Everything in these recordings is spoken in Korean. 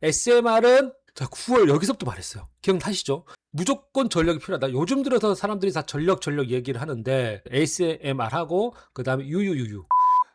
SMR은 자 9월 여기서부터 말했어요. 기억나시죠? 무조건 전력이 필요하다. 요즘 들어서 사람들이 다 전력 얘기를 하는데 ASMR하고 그 다음에 유유유유.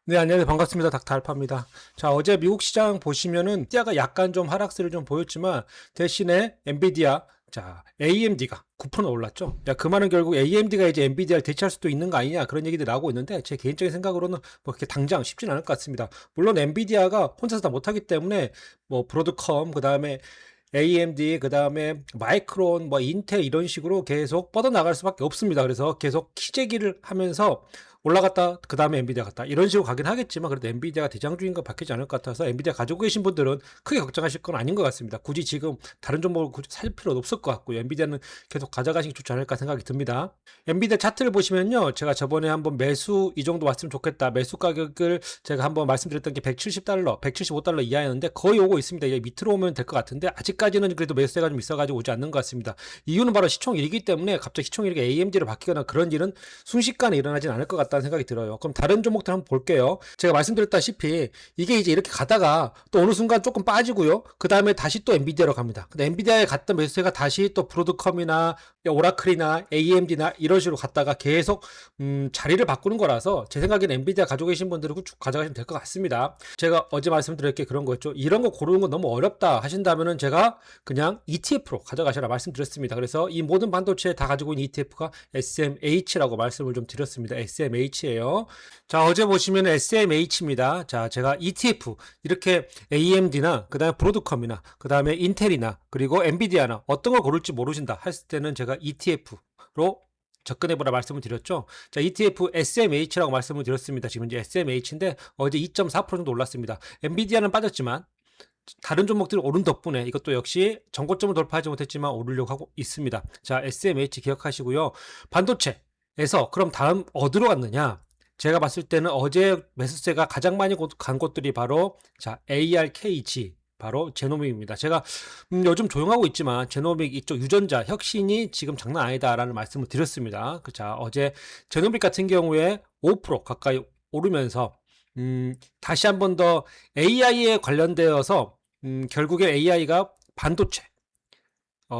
네, 안녕하세요. 반갑습니다. 닥터 알파입니다. 자, 어제 미국 시장 보시면은 엔비디아가 약간 좀 하락세를 좀 보였지만 대신에 엔비디아, 자, AMD가 9% 올랐죠. 야, 그 말은 결국 AMD가 이제 엔비디아를 대체할 수도 있는 거 아니냐 그런 얘기들이 나오고 있는데 제 개인적인 생각으로는 뭐 그렇게 당장 쉽진 않을 것 같습니다. 물론 엔비디아가 혼자서 다 못하기 때문에 뭐 브로드컴 그다음에 AMD, 그 다음에 마이크론, 뭐 인텔 이런 식으로 계속 뻗어나갈 수밖에 없습니다. 그래서 계속 키재기를 하면서 올라갔다, 그 다음에 엔비디아 갔다 이런 식으로 가긴 하겠지만 그래도 엔비디아가 대장주인 거 바뀌지 않을 것 같아서 엔비디아 가지고 계신 분들은 크게 걱정하실 건 아닌 것 같습니다. 굳이 지금 다른 종목을 굳이 살 필요는 없을 것 같고요. 엔비디아는 계속 가져가시기 좋지 않을까 생각이 듭니다. 엔비디아 차트를 보시면요, 제가 저번에 한번 매수 이 정도 왔으면 좋겠다, 매수 가격을 제가 한번 말씀드렸던 게 $170, $175 이하였는데 거의 오고 있습니다. 이게 밑으로 오면 될 것 같은데 아직까지는 그래도 매수세가 좀 있어가지고 오지 않는 것 같습니다. 이유는 바로 시총일이기 때문에 갑자기 시총일이 AMD로 바뀌거나 그런 일은 순식간에 일어나진 않을 것 같다는 생각이 들어요. 그럼 다른 종목들 한번 볼게요. 제가 말씀드렸다시피 이게 이제 이렇게 가다가 또 어느 순간 조금 빠지고요. 그 다음에 다시 또 엔비디아로 갑니다. 근데 엔비디아에 갔던 매수세가 다시 또 브로드컴이나 오라클이나 AMD나 이런 식으로 갔다가 계속 자리를 바꾸는 거라서 제 생각에는 엔비디아 가지고 계신 분들은 쭉 가져가시면 될 것 같습니다. 제가 어제 말씀드렸게 그런 거였죠. 이런 거 고르는 건 너무 어렵다 하신다면은 제가 그냥 ETF로 가져가셔라 말씀드렸습니다. 그래서 이 모든 반도체 다 가지고 있는 ETF가 SMH라고 말씀을 좀 드렸습니다. SMH예요. 자, 어제 보시면 SMH입니다. 자, 제가 ETF 이렇게 AMD나 그 다음에 브로드컴이나 그 다음에 인텔이나 그리고 엔비디아나 어떤 걸 고를지 모르신다 했을 때는 제가 ETF로 접근해보라 말씀을 드렸죠. 자, ETF SMH라고 말씀을 드렸습니다. 지금 이제 SMH인데 어제 2.4% 정도 올랐습니다. 엔비디아는 빠졌지만 다른 종목들이 오른 덕분에 이것도 역시 전고점을 돌파하지 못했지만 오르려고 하고 있습니다. 자, SMH 기억하시고요. 반도체에서 그럼 다음 어디로 갔느냐? 제가 봤을 때는 어제 매수세가 가장 많이 간 곳들이 바로 자, ARKG 바로 제노믹입니다. 제가 요즘 조용하고 있지만 제노믹 이쪽 유전자 혁신이 지금 장난 아니다라는 말씀을 드렸습니다. 자, 어제 제노믹 같은 경우에 5% 가까이 오르면서 다시 한 번 더 AI에 관련되어서 결국에 AI가 반도체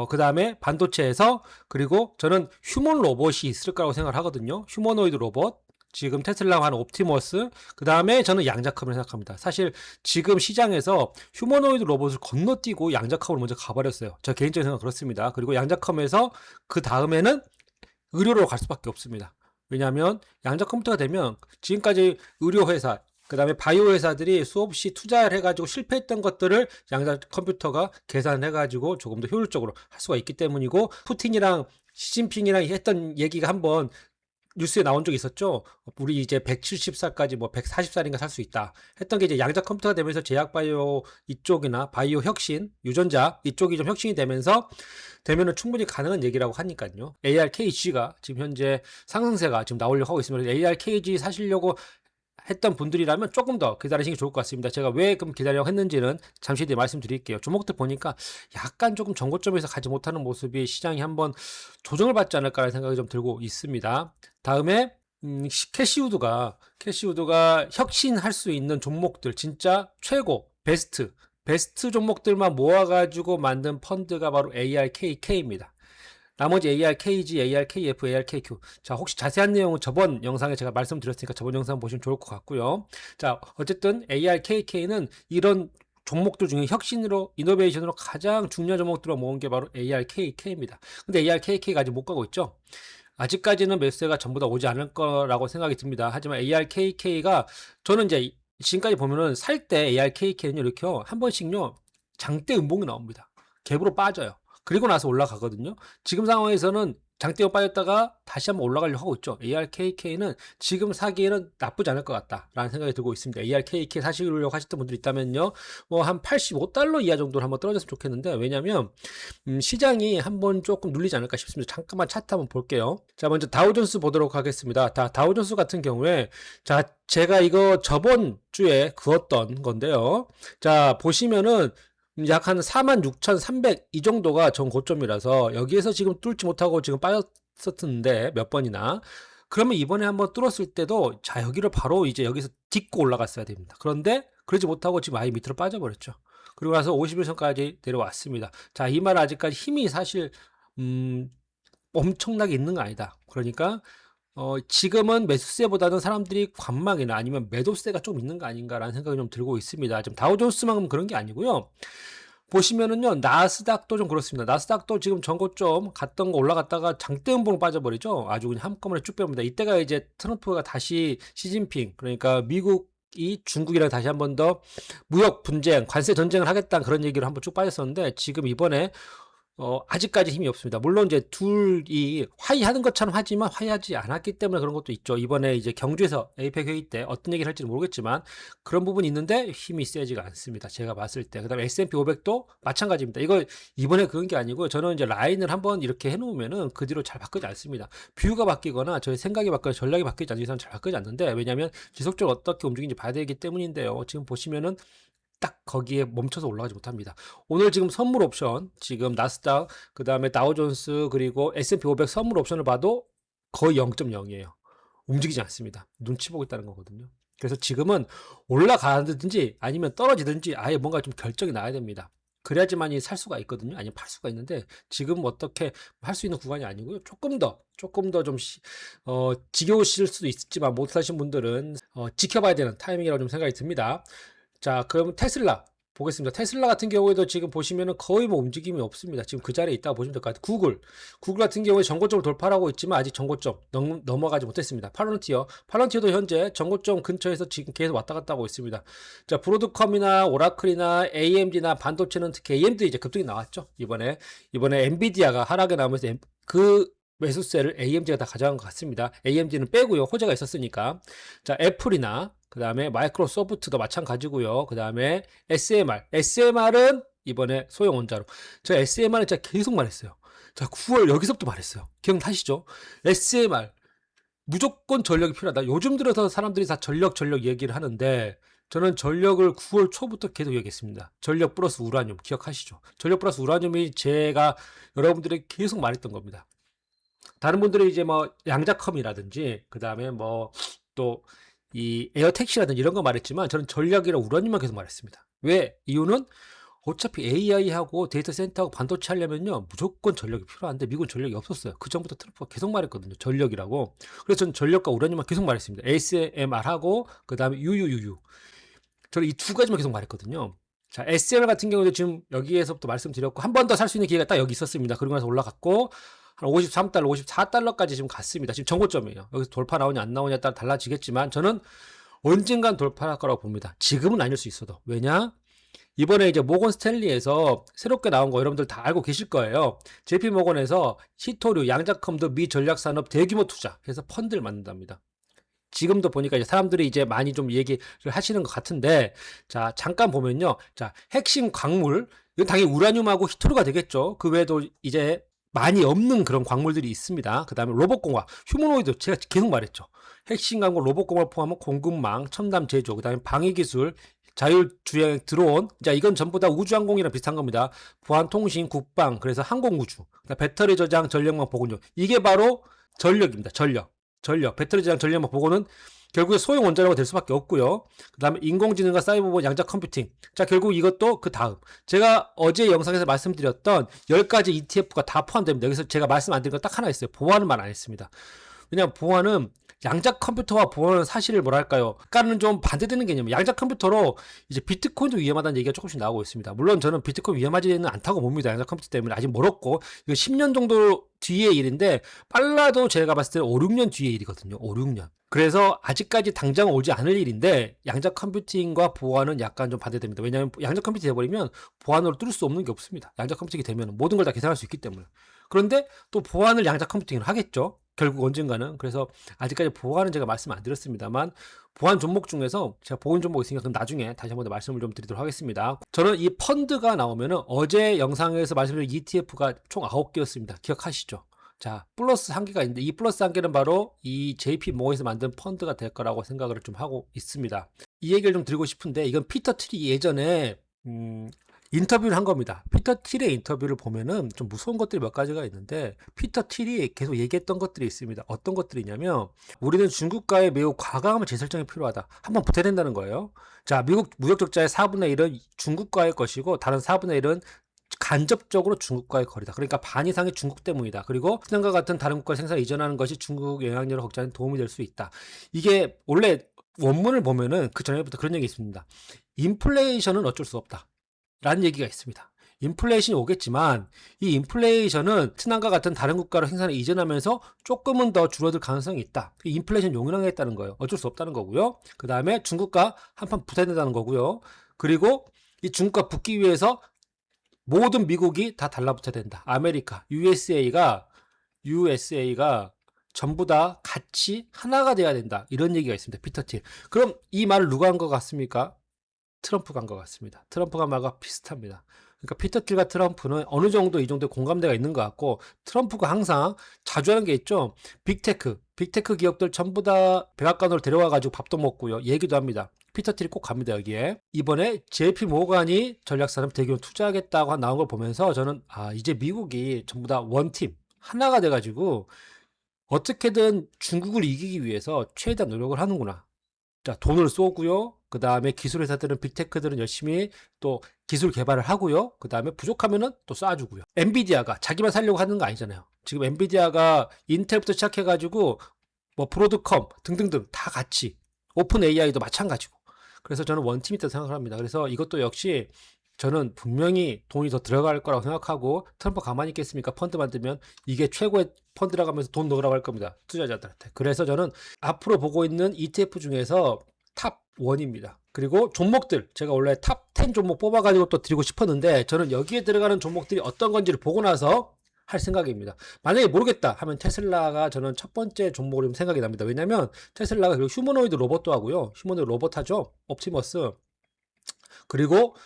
그 다음에 반도체에서 그리고 저는 휴먼 로봇이 있을 거라고 생각을 하거든요. 휴머노이드 로봇 지금 테슬라가 하는 옵티머스 그 다음에 저는 양자컴을 생각합니다. 사실 지금 시장에서 휴머노이드 로봇을 건너뛰고 양자컴을 먼저 가버렸어요. 저 개인적인 생각 그렇습니다. 그리고 양자컴에서 그 다음에는 의료로 갈 수밖에 없습니다. 왜냐하면 양자 컴퓨터가 되면 지금까지 의료회사 그 다음에 바이오 회사들이 수없이 투자를 해가지고 실패했던 것들을 양자 컴퓨터가 계산해가지고 조금 더 효율적으로 할 수가 있기 때문이고 푸틴이랑 시진핑이랑 했던 얘기가 한번 뉴스에 나온 적이 있었죠. 우리 이제 170살까지 뭐 140살인가 살 수 있다 했던 게 이제 양자 컴퓨터가 되면서 제약 바이오 이쪽이나 바이오 혁신, 유전자 이쪽이 좀 혁신이 되면은 충분히 가능한 얘기라고 하니까요. ARKG가 지금 현재 상승세가 지금 나오려고 하고 있습니다. ARKG 사시려고 했던 분들이라면 조금 더 기다리시는 게 좋을 것 같습니다. 제가 왜 그럼 기다리려고 했는지는 잠시 뒤에 말씀드릴게요. 종목들 보니까 약간 조금 정고점에서 가지 못하는 모습이 시장이 한번 조정을 받지 않을까라는 생각이 좀 들고 있습니다. 다음에 캐시우드가 혁신할 수 있는 종목들 진짜 최고 베스트 종목들만 모아가지고 만든 펀드가 바로 ARKK입니다. 나머지 ARKG, ARKF, ARKQ. 자, 혹시 자세한 내용은 저번 영상에 제가 말씀드렸으니까 저번 영상 보시면 좋을 것 같고요. 자, 어쨌든 ARKK는 이런 종목들 중에 혁신으로, 이노베이션으로 가장 중요한 종목들을 모은 게 바로 ARKK입니다. 근데 ARKK가 아직 못 가고 있죠. 아직까지는 매수세가 전부 다 오지 않을 거라고 생각이 듭니다. 하지만 ARKK가 저는 이제 지금까지 보면은 살 때 ARKK는 이렇게 한 번씩요 장대 음봉이 나옵니다. 갭으로 빠져요. 그리고 나서 올라가거든요. 지금 상황에서는 장대가 빠졌다가 다시 한번 올라가려고 하고 있죠. ARKK는 지금 사기에는 나쁘지 않을 것 같다라는 생각이 들고 있습니다. ARKK 사시려고 하셨던 분들 있다면요. 뭐 한 $85 이하 정도로 한번 떨어졌으면 좋겠는데 왜냐면 시장이 한번 조금 눌리지 않을까 싶습니다. 잠깐만 차트 한번 볼게요. 자, 먼저 다우존스 보도록 하겠습니다. 다우존스 같은 경우에 자, 제가 이거 저번 주에 그었던 건데요. 자, 보시면은 약 한 46,300 이 정도가 전 고점이라서 여기에서 지금 뚫지 못하고 지금 빠졌었는데 몇 번이나 그러면 이번에 한번 뚫었을 때도 자 여기를 바로 이제 여기서 딛고 올라갔어야 됩니다. 그런데 그러지 못하고 지금 아예 밑으로 빠져버렸죠. 그리고 나서 51선까지 내려왔습니다. 자, 이 말은 아직까지 힘이 사실 엄청나게 있는 거 아니다. 그러니까 지금은 매수세보다는 사람들이 관망이나 아니면 매도세가 좀 있는 거 아닌가라는 생각이 좀 들고 있습니다. 지금 다우존스만큼 그런 게 아니고요. 보시면은요, 나스닥도 좀 그렇습니다. 나스닥도 지금 전고점 갔던 거 올라갔다가 장대음봉 빠져버리죠. 아주 그냥 한꺼번에 쭉 빼봅니다. 이때가 이제 트럼프가 다시 시진핑, 그러니까 미국이 중국이랑 다시 한 번 더 무역 분쟁, 관세 전쟁을 하겠다는 그런 얘기로 한번 쭉 빠졌었는데, 지금 이번에 아직까지 힘이 없습니다. 물론 이제 둘이 화해하는 것처럼 하지만 화해하지 않았기 때문에 그런 것도 있죠. 이번에 이제 경주에서 에이펙 회의 때 어떤 얘기를 할지는 모르겠지만 그런 부분이 있는데 힘이 세지가 않습니다. 제가 봤을 때. 그다음에 S&P 500도 마찬가지입니다. 이거 이번에 그런 게 아니고 저는 이제 라인을 한번 이렇게 해놓으면은 그 뒤로 잘 바뀌지 않습니다. 뷰가 바뀌거나 저의 생각이 바뀌거나 전략이 바뀌지 않는 이상 잘 바뀌지 않는데, 왜냐하면 지속적으로 어떻게 움직이는지 봐야 되기 때문인데요. 지금 보시면은 딱 거기에 멈춰서 올라가지 못합니다. 오늘 지금 선물 옵션, 지금 나스닥, 그 다음에 다우존스, 그리고 S&P 500 선물 옵션을 봐도 거의 0.0이에요. 움직이지 않습니다. 눈치 보고 있다는 거거든요. 그래서 지금은 올라가든지 아니면 떨어지든지 아예 뭔가 좀 결정이 나야 됩니다. 그래야지만이 살 수가 있거든요. 아니면 팔 수가 있는데 지금 어떻게 할 수 있는 구간이 아니고요. 조금 더 좀 지겨우실 수도 있지만 못 사신 분들은 지켜봐야 되는 타이밍이라고 좀 생각이 듭니다. 자, 그럼 테슬라 보겠습니다. 테슬라 같은 경우에도 지금 보시면은 거의 뭐 움직임이 없습니다. 지금 그 자리에 있다고 보시면 될 것 같아요. 구글 같은 경우에 전고점을 돌파하고 있지만 아직 전고점 넘어가지 못했습니다. 팔런티어도 현재 전고점 근처에서 지금 계속 왔다 갔다 하고 있습니다. 자, 브로드컴이나 오라클이나 AMD나 반도체는 특히 AMD 이제 급등이 나왔죠. 이번에 엔비디아가 하락에 나오면서 그 매수세를 AMD가 다 가져간 것 같습니다. AMD는 빼고요. 호재가 있었으니까. 자, 애플이나 그 다음에 마이크로소프트도 마찬가지고요. 그 다음에 SMR은 이번에 소형원자로. 저 SMR은 제가 계속 말했어요. 자, 9월 여기서부터 말했어요. 기억나시죠? SMR 무조건 전력이 필요하다. 요즘 들어서 사람들이 다 전력 얘기를 하는데 저는 전력을 9월 초부터 계속 얘기했습니다. 전력 플러스 우라늄 기억하시죠? 전력 플러스 우라늄이 제가 여러분들에게 계속 말했던 겁니다. 다른 분들이 이제 뭐 양자컴이라든지 그 다음에 뭐 또 이 에어택시라든지 이런 거 말했지만 저는 전략이랑 우라늄만 계속 말했습니다. 왜? 이유는 어차피 AI하고 데이터 센터하고 반도체 하려면요 무조건 전력이 필요한데 미국은 전력이 없었어요. 그 전부터 트럼프가 계속 말했거든요. 전력이라고. 그래서 저는 전력과 우라늄만 계속 말했습니다. ASMR하고 그 다음에 UUUU. 저는 이 두 가지만 계속 말했거든요. 자, SMR 같은 경우도 지금 여기에서부터 말씀드렸고 한 번 더 살 수 있는 기회가 딱 여기 있었습니다. 그러고 나서 올라갔고 한 53달러, 54달러까지 지금 갔습니다. 지금 정고점이에요. 여기서 돌파 나오냐 안 나오냐에 따라 달라지겠지만 저는 언젠간 돌파할 거라고 봅니다. 지금은 아닐 수 있어도. 왜냐? 이번에 이제 모건 스탠리에서 새롭게 나온 거 여러분들 다 알고 계실 거예요. JP 모건에서 히토류, 양자컴도 미 전략산업 대규모 투자 해서 펀드를 만든답니다. 지금도 보니까 이제 사람들이 이제 많이 좀 얘기를 하시는 것 같은데, 자, 잠깐 보면요. 자, 핵심 광물, 이건 당연히 우라늄하고 히토류가 되겠죠. 그 외에도 이제 많이 없는 그런 광물들이 있습니다. 그 다음에 로봇공학, 휴머노이드, 제가 계속 말했죠. 핵심 광물, 로봇공학을 포함한 공급망, 첨단 제조, 그 다음에 방위기술, 자율주행 드론, 자, 이건 전부 다 우주항공이랑 비슷한 겁니다. 보안통신, 국방, 그래서 항공우주, 배터리 저장, 전력망 보건용. 이게 바로 전력입니다. 배터리 저장 전력망 보고는 결국에 소형 원자로가 될 수밖에 없고요. 그 다음에 인공지능과 사이버보안 양자 컴퓨팅. 자, 결국 이것도 그 다음. 제가 어제 영상에서 말씀드렸던 10가지 ETF가 다 포함됩니다. 여기서 제가 말씀 안 드린 건 딱 하나 있어요. 보안은 말 안 했습니다. 왜냐하면 보안은 양자 컴퓨터와 보안은 사실 뭐랄까요? 약간은 좀 반대되는 개념이에요. 양자 컴퓨터로 이제 비트코인도 위험하다는 얘기가 조금씩 나오고 있습니다. 물론 저는 비트코인 위험하지는 않다고 봅니다. 양자 컴퓨터 때문에 아직 멀었고 이거 10년 정도 뒤의 일인데 빨라도 제가 봤을 때는 5, 6년 뒤의 일이거든요. 5, 6년. 그래서 아직까지 당장 오지 않을 일인데 양자 컴퓨팅과 보안은 약간 좀 반대됩니다. 왜냐하면 양자 컴퓨팅이 돼버리면 보안으로 뚫을 수 없는 게 없습니다. 양자 컴퓨팅이 되면 모든 걸 다 계산할 수 있기 때문에. 그런데 또 보안을 양자 컴퓨팅을 하겠죠. 결국 언젠가는. 그래서 아직까지 보안은 제가 말씀 안 드렸습니다만 보안 종목 중에서 제가 보안 종목 있으니까 그럼 나중에 다시 한번 더 말씀을 좀 드리도록 하겠습니다. 저는 이 펀드가 나오면은 어제 영상에서 말씀드린 ETF가 총 9개였습니다. 기억하시죠? 자, 플러스 1개가 있는데 이 플러스 1개는 바로 이 JP 모건에서 만든 펀드가 될 거라고 생각을 좀 하고 있습니다. 이 얘기를 좀 드리고 싶은데 이건 피터 트리 예전에 인터뷰를 한 겁니다. 피터 틸의 인터뷰를 보면은 좀 무서운 것들이 몇 가지가 있는데, 피터 틸이 계속 얘기했던 것들이 있습니다. 어떤 것들이냐면, 우리는 중국과의 매우 과감한 재설정이 필요하다. 한번 붙어야 된다는 거예요. 자, 미국 무역 적자의 4분의 1은 중국과의 것이고, 다른 4분의 1은 간접적으로 중국과의 거리다. 그러니까 반 이상이 중국 때문이다. 그리고 시장과 같은 다른 국가 생산을 이전하는 것이 중국 영향력을 확장하는 도움이 될 수 있다. 이게 원래 원문을 보면은 그 전에부터 그런 얘기 있습니다. 인플레이션은 어쩔 수 없다. 라는 얘기가 있습니다. 인플레이션이 오겠지만 이 인플레이션은 베트남과 같은 다른 국가로 생산을 이전하면서 조금은 더 줄어들 가능성이 있다. 인플레이션 용인하겠다는 거예요. 어쩔 수 없다는 거고요. 그 다음에 중국과 한판 붙어야 된다는 거고요. 그리고 이 중국과 붙기 위해서 모든 미국이 다 달라붙어야 된다. 아메리카, USA가 전부 다 같이 하나가 돼야 된다. 이런 얘기가 있습니다. 피터 틸. 그럼 이 말을 누가 한 것 같습니까? 트럼프가 한 것 같습니다. 트럼프가 말과 비슷합니다. 그러니까 피터 틸과 트럼프는 어느 정도 이 정도의 공감대가 있는 것 같고, 트럼프가 항상 자주 하는 게 있죠. 빅테크 기업들 전부 다 백악관으로 데려와가지고 밥도 먹고요. 얘기도 합니다. 피터 틸이 꼭 갑니다, 여기에. 이번에 JP 모간이 전략산업 대기업 투자하겠다고 나온 걸 보면서 저는 이제 미국이 전부 다 원팀, 하나가 돼가지고 어떻게든 중국을 이기기 위해서 최대한 노력을 하는구나. 자, 돈을 쏘고요. 그 다음에 기술회사들은, 빅테크들은 열심히 또 기술 개발을 하고요. 그 다음에 부족하면은 또 쏴주고요. 엔비디아가 자기만 살려고 하는 거 아니잖아요. 지금 엔비디아가 인텔부터 시작해가지고 뭐 브로드컴 등등등 다 같이, 오픈 AI도 마찬가지고. 그래서 저는 원팀이 있다고 생각을 합니다. 그래서 이것도 역시 저는 분명히 돈이 더 들어갈 거라고 생각하고, 트럼프 가만히 있겠습니까? 펀드 만들면 이게 최고의 펀드라고 하면서 돈 넣으라고 할 겁니다. 투자자들한테. 그래서 저는 앞으로 보고 있는 ETF 중에서 탑 1입니다. 그리고 종목들, 제가 원래 탑 10 종목 뽑아가지고 또 드리고 싶었는데, 저는 여기에 들어가는 종목들이 어떤 건지를 보고 나서 할 생각입니다. 만약에 모르겠다 하면 테슬라가 저는 첫 번째 종목으로 생각이 납니다. 왜냐면 테슬라가 그리고 휴머노이드 로봇도 하고요. 휴머노이드 로봇 하죠. 옵티머스. 그리고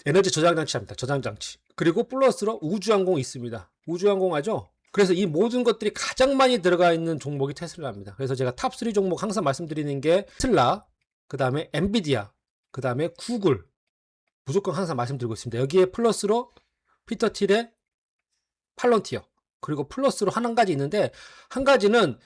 에너지 저장장치 합니다. 저장장치. 그리고 플러스로 우주항공이 있습니다. 우주항공 하죠. 그래서 이 모든 것들이 가장 많이 들어가 있는 종목이 테슬라입니다. 그래서 제가 탑 3 종목 항상 말씀드리는 게 테슬라, 그 다음에 엔비디아, 그 다음에 구글, 무조건 항상 말씀드리고 있습니다. 여기에 플러스로 피터 틸의 팔런티어, 그리고 플러스로 한 가지 있는데, 한 가지는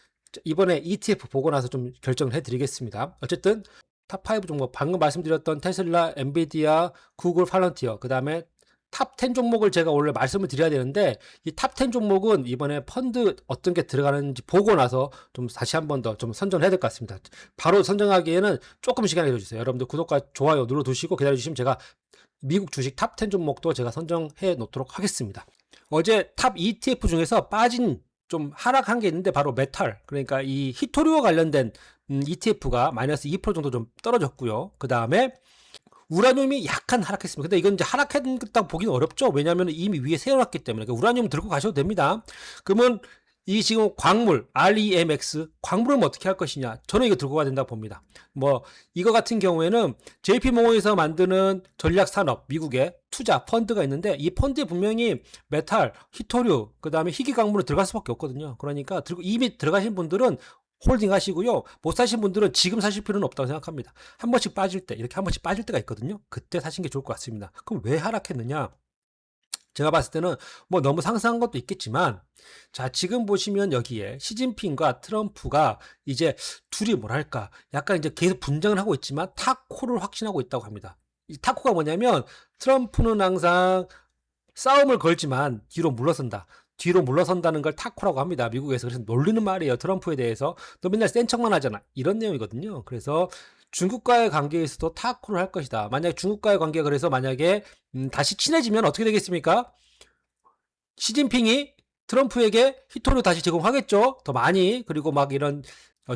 이번에 ETF 보고 나서 좀 결정을 해드리겠습니다. 어쨌든 탑 5 종목, 방금 말씀드렸던 테슬라, 엔비디아, 구글, 팔런티어, 그 다음에 탑 10 종목을 제가 원래 말씀을 드려야 되는데, 이 탑 10 종목은 이번에 펀드 어떤 게 들어가는지 보고 나서 좀 다시 한 번 더 좀 선정해야 될 것 같습니다. 바로 선정하기에는 조금 시간을 내주세요. 여러분들 구독과 좋아요 눌러두시고 기다려주시면 제가 미국 주식 탑 10 종목도 제가 선정해 놓도록 하겠습니다. 어제 탑 ETF 중에서 빠진, 좀 하락한 게 있는데 바로 메탈, 그러니까 이 히토류와 관련된 ETF가 마이너스 2% 정도 좀 떨어졌고요. 그 다음에 우라늄이 약간 하락했습니다. 근데 이건 이제 하락했다고 보기는 어렵죠. 왜냐하면 이미 위에 세워놨기 때문에. 그러니까 우라늄 들고 가셔도 됩니다. 그러면 이 지금 광물, REMX, 광물은 어떻게 할 것이냐. 저는 이거 들고 가야 된다고 봅니다. 뭐, 이거 같은 경우에는 JP모건에서 만드는 전략산업, 미국의 투자 펀드가 있는데, 이 펀드에 분명히 메탈, 히토류, 그 다음에 희귀광물은 들어갈 수밖에 없거든요. 그러니까 이미 들어가신 분들은 홀딩 하시고요. 못 사신 분들은 지금 사실 필요는 없다고 생각합니다. 한 번씩 빠질 때, 이렇게 한 번씩 빠질 때가 있거든요. 그때 사신 게 좋을 것 같습니다. 그럼 왜 하락했느냐? 제가 봤을 때는 뭐 너무 상상한 것도 있겠지만, 자, 지금 보시면 여기에 시진핑과 트럼프가 이제 둘이 뭐랄까, 약간 이제 계속 분쟁을 하고 있지만 타코를 확신하고 있다고 합니다. 이 타코가 뭐냐면, 트럼프는 항상 싸움을 걸지만 뒤로 물러선다. 뒤로 물러선다는 걸 타코라고 합니다. 미국에서. 그래서 놀리는 말이에요. 트럼프에 대해서. 너 맨날 센 척만 하잖아. 이런 내용이거든요. 그래서 중국과의 관계에서도 타코를 할 것이다. 만약에 중국과의 관계가, 그래서 만약에 다시 친해지면 어떻게 되겠습니까? 시진핑이 트럼프에게 히토류 다시 제공하겠죠. 더 많이. 그리고 막 이런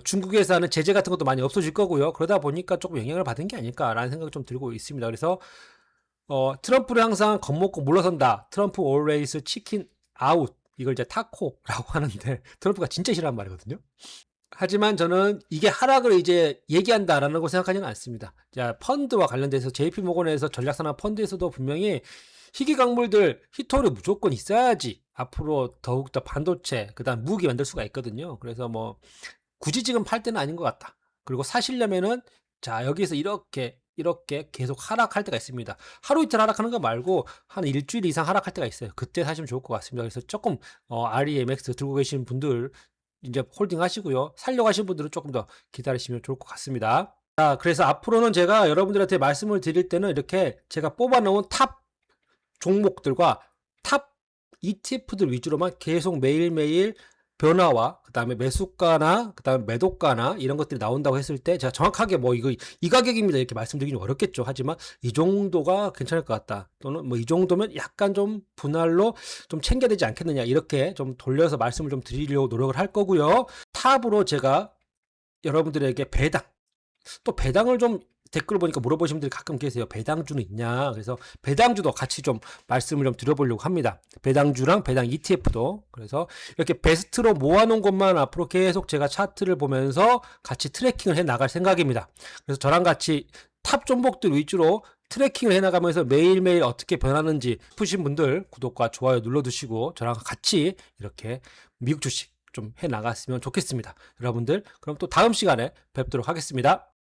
중국에서 하는 제재 같은 것도 많이 없어질 거고요. 그러다 보니까 조금 영향을 받은 게 아닐까라는 생각이 좀 들고 있습니다. 그래서 트럼프를 항상 겁먹고 물러선다. 트럼프 always chicken out. 이걸 이제 타코라고 하는데, 트럼프가 진짜 싫어하는 말이거든요. 하지만 저는 이게 하락을 이제 얘기한다라는 걸 생각하지는 않습니다. 자, 펀드와 관련돼서 JP모건에서 전략산업 펀드에서도 분명히 희귀광물들, 히토류 무조건 있어야지 앞으로 더욱더 반도체, 그 다음 무기 만들 수가 있거든요. 그래서 뭐 굳이 지금 팔 때는 아닌 것 같다. 그리고 사시려면은, 자, 여기서 이렇게 이렇게 계속 하락할 때가 있습니다. 하루 이틀 하락하는 거 말고 한 일주일 이상 하락할 때가 있어요. 그때 사시면 좋을 것 같습니다. 그래서 조금 REMX 들고 계신 분들 이제 홀딩 하시고요. 살려고 하신 분들은 조금 더 기다리시면 좋을 것 같습니다. 자, 그래서 앞으로는 제가 여러분들한테 말씀을 드릴 때는 이렇게 제가 뽑아놓은 탑 종목들과 탑 ETF들 위주로만 계속 매일매일 변화와 그 다음에 매수가나 그 다음에 매도가나 이런 것들이 나온다고 했을 때 제가 정확하게 뭐 이거 이 가격입니다 이렇게 말씀드리기 좀 어렵겠죠. 하지만 이 정도가 괜찮을 것 같다, 또는 뭐 이 정도면 약간 좀 분할로 좀 챙겨야 되지 않겠느냐, 이렇게 좀 돌려서 말씀을 좀 드리려고 노력을 할 거고요. 탑으로 제가 여러분들에게 배당, 또 배당을 좀 댓글 보니까 물어보시는 분들이 가끔 계세요. 배당주는 있냐? 그래서 배당주도 같이 좀 말씀을 좀 드려보려고 합니다. 배당주랑 배당 ETF도. 그래서 이렇게 베스트로 모아놓은 것만 앞으로 계속 제가 차트를 보면서 같이 트래킹을 해 나갈 생각입니다. 그래서 저랑 같이 탑 종목들 위주로 트래킹을 해나가면서 매일매일 어떻게 변하는지 싶으신 분들 구독과 좋아요 눌러두시고 저랑 같이 이렇게 미국 주식 좀 해나갔으면 좋겠습니다. 여러분들, 그럼 또 다음 시간에 뵙도록 하겠습니다.